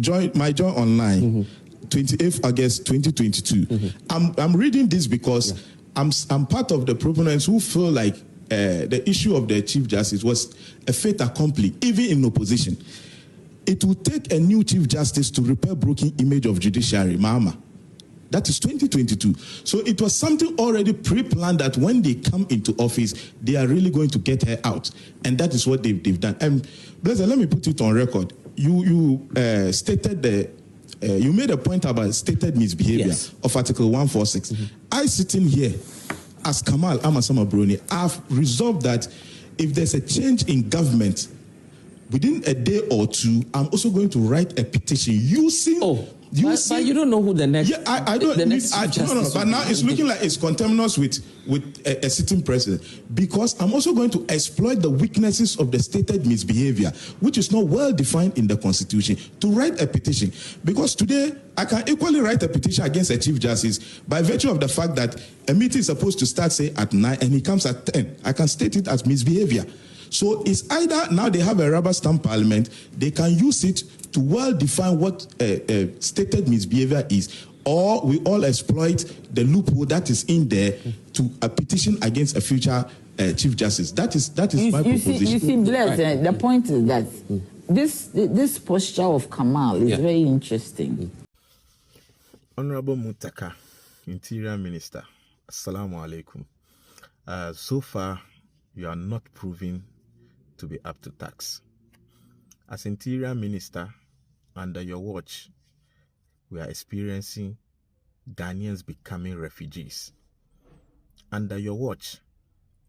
join online, 28th August 2022. I'm reading this because I'm part of the proponents who feel like the issue of the Chief Justice was a fait accompli, even in opposition. It will take a new Chief Justice to repair broken image of judiciary, Mama. That is 2022. So it was something already pre-planned that when they come into office, they are really going to get her out. And that is what they've done. And Blazer, let me put it on record. You stated you made a point about stated misbehavior of Article 146. I sitting here as Kamal Amasama Bruni, I've resolved that if there's a change in government, within a day or two, I'm also going to write a petition using... But you don't know who the next... Yeah, I don't... No, but now it's looking like it's conterminous with a sitting president, because I'm also going to exploit the weaknesses of the stated misbehavior, which is not well defined in the Constitution, to write a petition. Because today, I can equally write a petition against a Chief Justice by virtue of the fact that a meeting is supposed to start, say, at 9, and he comes at 10. I can state it as misbehavior. So it's either now they have a rubber stamp parliament, they can use it to well define what stated misbehavior is, or we all exploit the loophole that is in there to a petition against a future Chief Justice. That is my proposition. You see, Blaise, the point is that this posture of Kamal is very interesting. Honorable Mutaka, Interior Minister, Assalamu alaikum. So far, you are not proving to be up to task. As Interior Minister, under your watch, we are experiencing Ghanaians becoming refugees. Under your watch,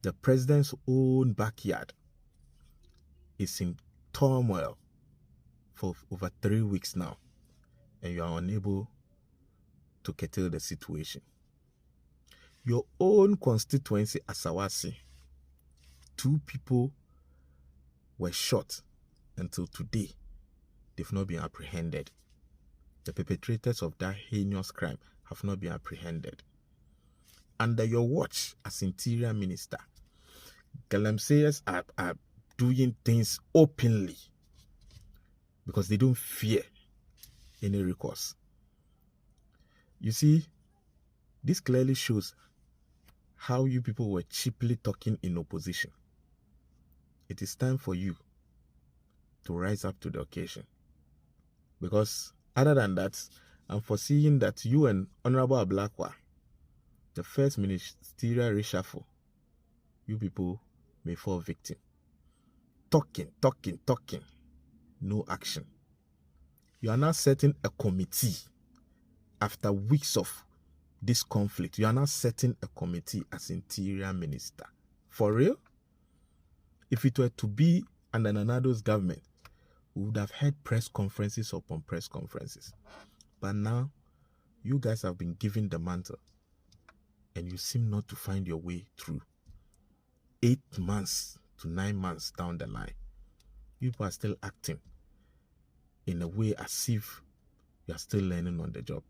the president's own backyard is in turmoil for over 3 weeks now, and you are unable to curtail the situation. Your own constituency, Asawasi, 2 people were shot. Until today, they've not been apprehended. The perpetrators of that heinous crime have not been apprehended. Under your watch as Interior Minister, Galamseyers are doing things openly because they don't fear any recourse. You see, this clearly shows how you people were cheaply talking in opposition. It is time for you to rise up to the occasion. Because other than that, I'm foreseeing that you and Honorable Ablakwa, the first ministerial reshuffle, you people may fall victim. Talking, no action. You are now setting a committee after weeks of this conflict. You are now setting a committee as Interior Minister. For real? If it were to be under Nanado's government, we would have had press conferences upon press conferences. But now, you guys have been given the mantle, and you seem not to find your way through. 8 months to 9 months down the line, people are still acting in a way as if you are still learning on the job.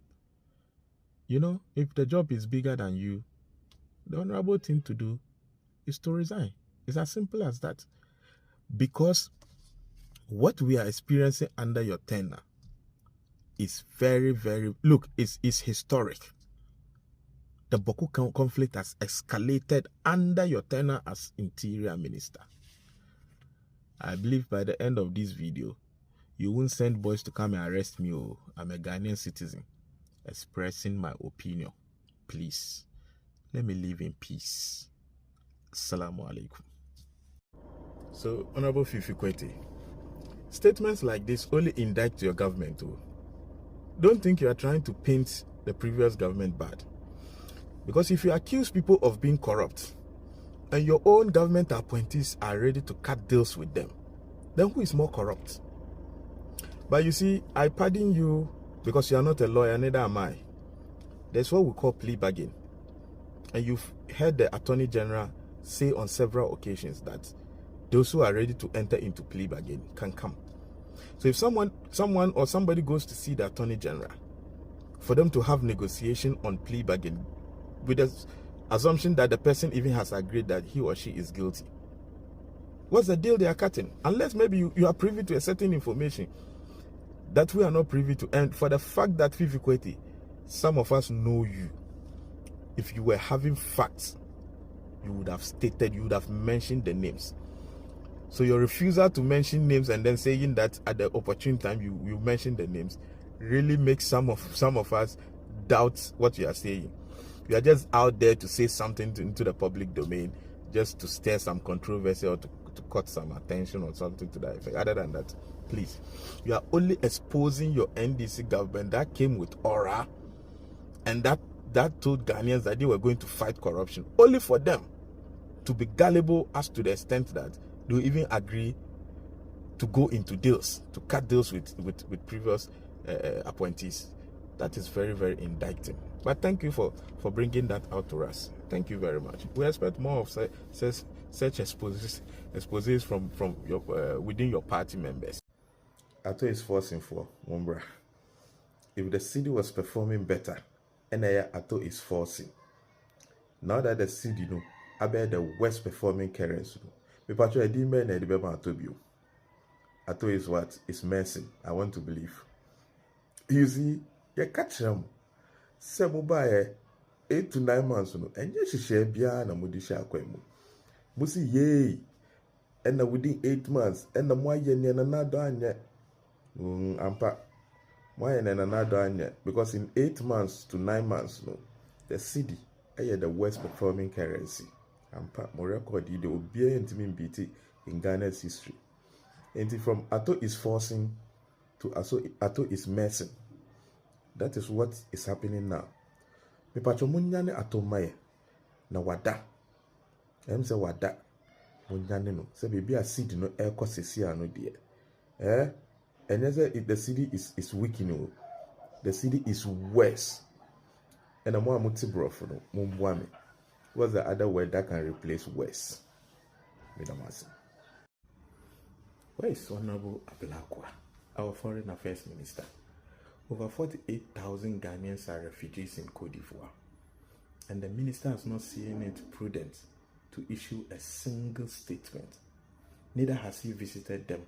You know, if the job is bigger than you, the honorable thing to do is to resign. It's as simple as that. Because what we are experiencing under your tenure is very, very... Look, it's historic. The Boko conflict has escalated under your tenure as Interior Minister. I believe by the end of this video, you won't send boys to come and arrest me. Oh, I'm a Ghanaian citizen expressing my opinion. Please, let me live in peace. Assalamu alaikum. So, Honorable Fifi Kwete, statements like this only indict your government too. Don't think you are trying to paint the previous government bad. Because if you accuse people of being corrupt, and your own government appointees are ready to cut deals with them, then who is more corrupt? But you see, I pardon you because you are not a lawyer, neither am I. There's what we call plea bargain. And you've heard the Attorney General say on several occasions that those who are ready to enter into plea bargain can come. So if someone or somebody goes to see the Attorney General for them to have negotiation on plea bargain with the assumption that the person even has agreed that he or she is guilty, what's the deal they are cutting? Unless maybe you are privy to a certain information that we are not privy to. And for the fact that Fifi Kweti, some of us know you. If you were having facts, you would have stated, you would have mentioned the names. So your refusal to mention names and then saying that at the opportune time you mention the names really makes some of us doubt what you are saying. You are just out there to say something into the public domain, just to stir some controversy or to cut some attention or something to that effect. Other than that, please, you are only exposing your NDC government that came with aura and that told Ghanaians that they were going to fight corruption, only for them to be gullible as to the extent that they will even agree to go into deals, to cut deals with previous appointees. That is very, very indicting. But thank you for bringing that out to us. Thank you very much. We expect more of such exposés from your within your party members. Ato is forcing for Wombra. If the city was performing better, Ato is forcing. Now that the city, about the worst performing currency, Ato is what? It's messing. I want to believe. You see, you catch them. Say mobile 8 to 9 months, and yes, she share bia na Judicial kwemu. Musi yay, and within 8 months, and the moye ni another anya. Ampa, moye ni another anya. Because in 8 months to 9 months, the city is the worst performing currency. Ampa, more record you will be intimate BT in Ghana's history. And from Ato is forcing to Ato is messing. That is what is happening now. Me pacho munyane Ato maye na wada. Say wada munyane no. Say baby a seed no eko sesi ano die. And if the city is weakening, the city is worse. And the more muti broth no mumwame. What's the other word that can replace worse? Where is Honorable Ablakwa, our Foreign Affairs Minister? Over 48,000 Ghanaians are refugees in Côte d'Ivoire, and the minister has not seen it prudent to issue a single statement. Neither has he visited them.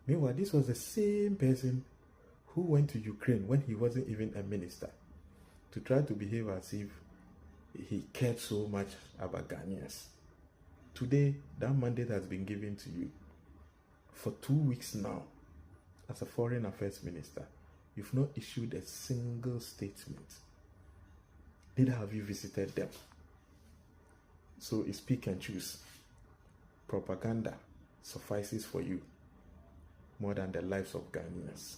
Meanwhile, this was the same person who went to Ukraine when he wasn't even a minister to try to behave as if he cared so much about Ghanaians. Today, that mandate has been given to you. For 2 weeks now, as a Foreign Affairs Minister, you've not issued a single statement. Neither have you visited them. So it's pick and choose. Propaganda suffices for you more than the lives of Ghanaians.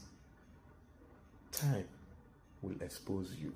Time will expose you.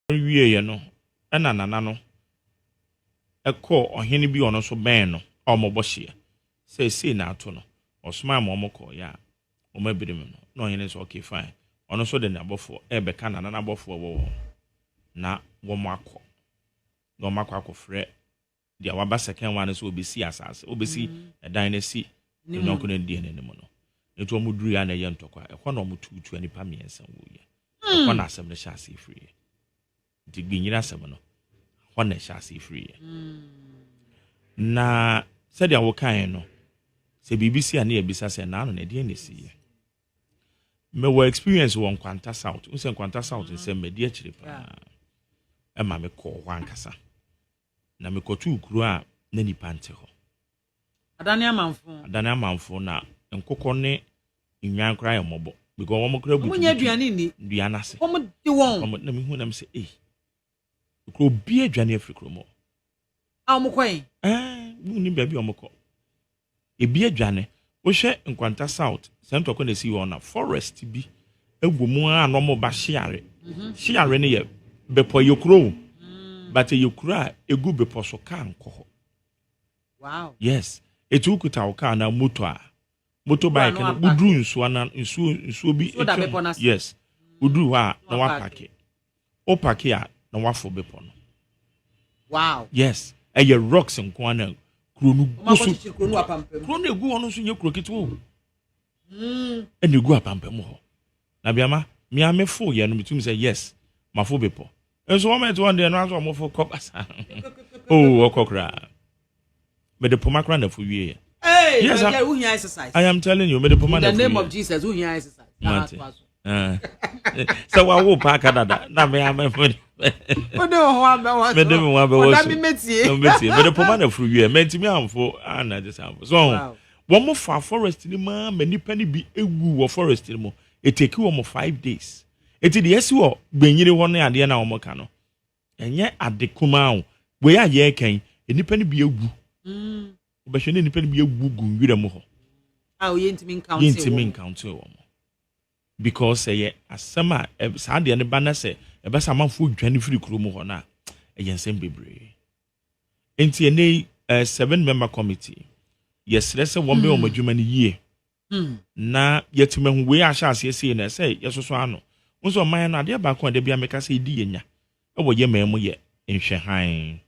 Wie no na nana no ekọ ohene bi ono so ben no omobọhye sei na ato no osoma amomokọ ya omabirim no na ohene so okay fine ono so de na abofo ebeka na nana abofo wo na wo makọ na ɔmakɔ akɔfrɛ dia waba second one so obesi asase obesi ɛdan na si nyɔnko na die n'anim no etu ɔmo duru ya na ɛyɛ ntɔkwa ɛkɔ na ɔmo tutu nipa miɛnsa wo yɛ ɛkɔ na asɛm no hyɛ ase free di gbinyira asɛm no hɔ na hyɛ ase free na sɛdeɛ wɔkan no sɛ BBC a na yɛbisa sɛ na ano na ɛdeɛ na si yɛ me wɔ experience wɔ Nkwanta South unse Nkwanta South nsɛ mɛdi akyire pa ɛma me kɔ hɔ ankasa na me kɔtu ukuru a na nipa nte hɔ adane amanfo na nkokɔ ne nwan kra yɛ mɔbɔ because wɔn kra butu munya aduane ni duane ase wɔn de wɔn na me hu na me sɛ ukuru bi aduane afiri mo a wɔn kɔn mu ni baabi wɔn kɔ ebi aduane wo hwɛ Nkwanta South sɛntɔ kɔ na si wɔ na forest bi egu mu a no mo ba hyiare hyiare ne yɛ bepɔ yekuro but yekuro a egu bepɔ so ka nkɔ hɔ wow yes etu kuta wo ka na moto bike no udru nsuo bi yes udru hɔ a na wa park o park a na wa fo bepɔ no wow yes ɛyɛ rocks nko na kuro no gusu kuro no egu ono so nye kuro kitwo ene gu apampam hɔ na biama me amefo ye no mitum say yes mafo bepɔ enso wo met one day no aso mo fo kokasa oh okokra me de poma kra na fo wie yes who here exercise I am telling you me de poma na in the name of Jesus who here exercise so wa wo pa kadada na me amefo o de ho abewo me de me wa bewo so me metie me de poma na fo wie me ntimi amfo ana de samfo so one more far forest ni ma nipa ni bi ewu wo forest ni mo it take you 5 days eti de esi wo gbenyire ho na ade na wo ka no enye ade kuma wo we ya ye kan nipa ni bi ewu obehwe ni nipa ni bi ewu gunwire mo ho o yentimi encounter wo mo because ye asema sa de ne ba na se e be sa manfo dwane firi kuro mo ho na eye nsem bebre enti ene 7-member committee yes let's say one be on adwuma ni yie na yetimahu we ahya asese na say yesoso ano unso man na de ba ko de bia meka say di yenya e wo ye mamu ye nhwe han